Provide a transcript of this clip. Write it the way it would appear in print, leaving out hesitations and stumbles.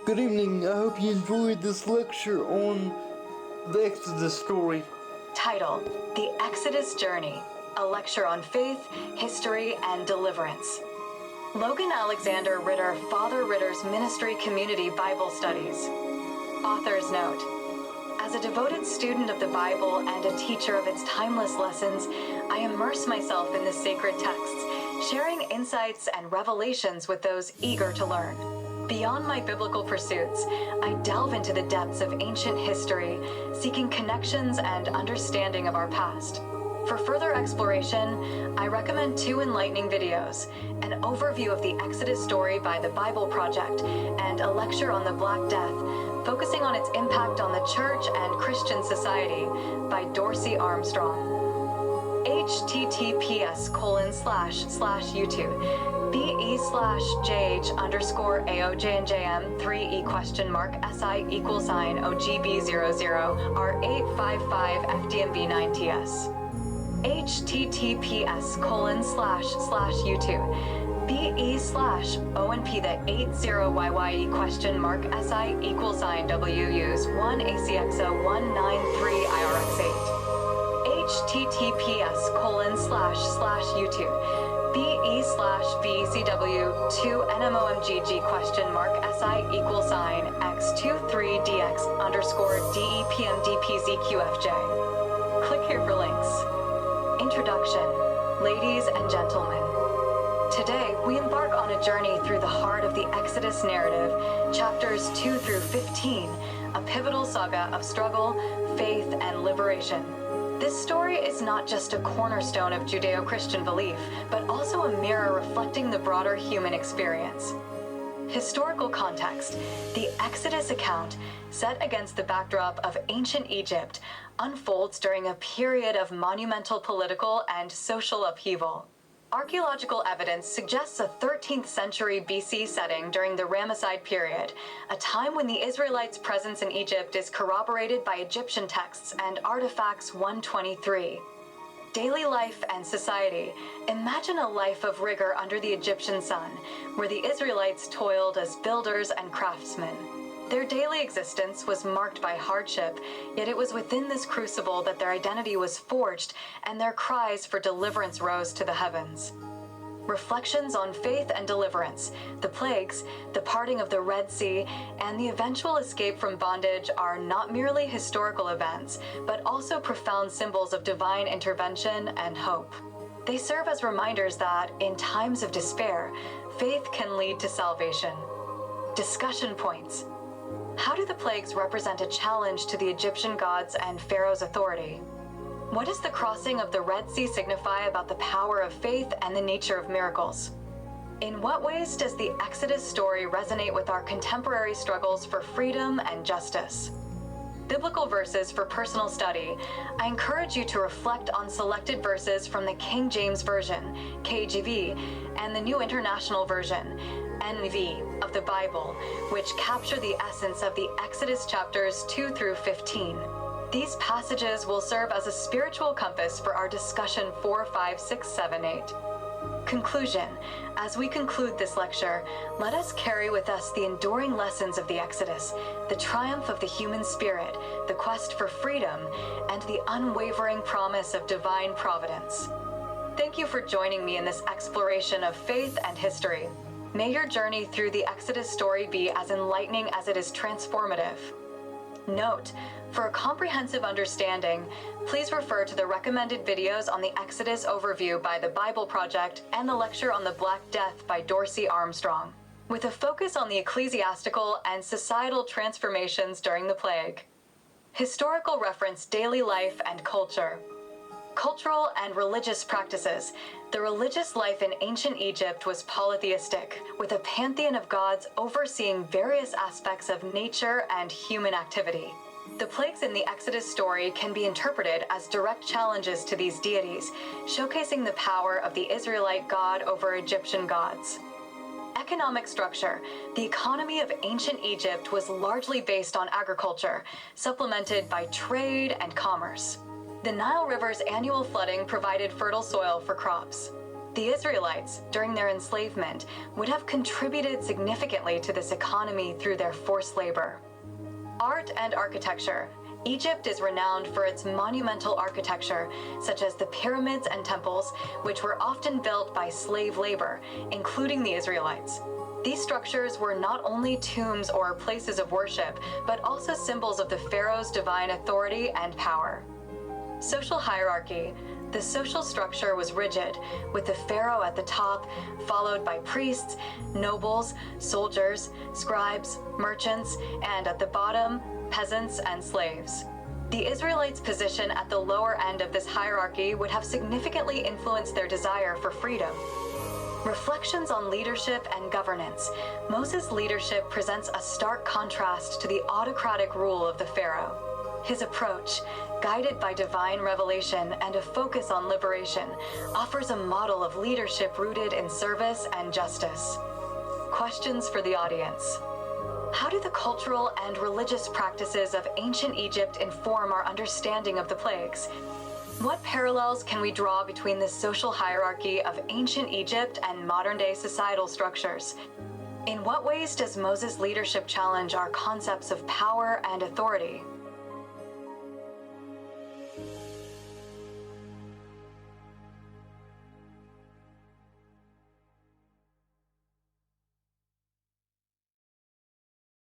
Good evening. I hope you enjoyed this lecture on the Exodus story. Title: The Exodus Journey, a lecture on faith, history, and deliverance. Logan Alexander Ritter, Father Ritter's Ministry Community Bible Studies. Author's note: as a devoted student of the Bible and a teacher of its timeless lessons, I immerse myself in the sacred texts, sharing insights and revelations with those eager to learn. Beyond my biblical pursuits, I delve into the depths of ancient history, seeking connections and understanding of our past. For further exploration, I recommend 2 enlightening videos: an overview of the Exodus story by the Bible Project and a lecture on the Black Death, focusing on its impact on the church and Christian society by Dorsey Armstrong. https://youtube BE/JH_AOJNJM3E?OGB00R855FDMB9TS https://youtube BE/ONP_80YYE?SI=WUs1ACXO193IRX8 https://youtube BE/VCW2NMOMGG?SI=X23DX_DEPMDPZQFJ. Click here for links. Introduction. Ladies and gentlemen, today we embark on a journey through the heart of the Exodus narrative, chapters 2 through 15, a pivotal saga of struggle, faith, and liberation. This story is not just a cornerstone of Judeo-Christian belief, but also a mirror reflecting the broader human experience. Historical context. The Exodus account, set against the backdrop of ancient Egypt, unfolds during a period of monumental political and social upheaval. Archaeological evidence suggests a 13th century BC setting during the Ramesside period, a time when the Israelites' presence in Egypt is corroborated by Egyptian texts and Artifacts 123. Daily life and society. Imagine a life of rigor under the Egyptian sun, where the Israelites toiled as builders and craftsmen. Their daily existence was marked by hardship, yet it was within this crucible that their identity was forged and their cries for deliverance rose to the heavens. Reflections on faith and deliverance, the plagues, the parting of the Red Sea, and the eventual escape from bondage are not merely historical events, but also profound symbols of divine intervention and hope. They serve as reminders that, in times of despair, faith can lead to salvation. Discussion points. How do the plagues represent a challenge to the Egyptian gods and Pharaoh's authority? What does the crossing of the Red Sea signify about the power of faith and the nature of miracles? In what ways does the Exodus story resonate with our contemporary struggles for freedom and justice? Biblical verses for personal study. I encourage you to reflect on selected verses from the King James Version, KJV, and the New International Version, NIV, of the Bible, which capture the essence of the Exodus chapters 2 through 15. These passages will serve as a spiritual compass for our discussion 4, 5, 6, 7, 8. Conclusion. As we conclude this lecture, let us carry with us the enduring lessons of the Exodus, the triumph of the human spirit, the quest for freedom, and the unwavering promise of divine providence. Thank you for joining me in this exploration of faith and history. May your journey through the Exodus story be as enlightening as it is transformative. Note: for a comprehensive understanding, please refer to the recommended videos on the Exodus overview by the Bible Project and the lecture on the Black Death by Dorsey Armstrong, with a focus on the ecclesiastical and societal transformations during the plague. Historical reference: daily life and culture. Cultural and religious practices. The religious life in ancient Egypt was polytheistic, with a pantheon of gods overseeing various aspects of nature and human activity. The plagues in the Exodus story can be interpreted as direct challenges to these deities, showcasing the power of the Israelite God over Egyptian gods. Economic structure. The economy of ancient Egypt was largely based on agriculture, supplemented by trade and commerce. The Nile River's annual flooding provided fertile soil for crops. The Israelites, during their enslavement, would have contributed significantly to this economy through their forced labor. Art and architecture. Egypt is renowned for its monumental architecture, such as the pyramids and temples, which were often built by slave labor, including the Israelites. These structures were not only tombs or places of worship, but also symbols of the pharaoh's divine authority and power. Social hierarchy. The social structure was rigid, with the pharaoh at the top, followed by priests, nobles, soldiers, scribes, merchants, and at the bottom, peasants and slaves. The Israelites' position at the lower end of this hierarchy would have significantly influenced their desire for freedom. Reflections on leadership and governance. Moses' leadership presents a stark contrast to the autocratic rule of the pharaoh. His approach, guided by divine revelation and a focus on liberation, offers a model of leadership rooted in service and justice. Questions for the audience. How do the cultural and religious practices of ancient Egypt inform our understanding of the plagues? What parallels can we draw between the social hierarchy of ancient Egypt and modern-day societal structures? In what ways does Moses' leadership challenge our concepts of power and authority?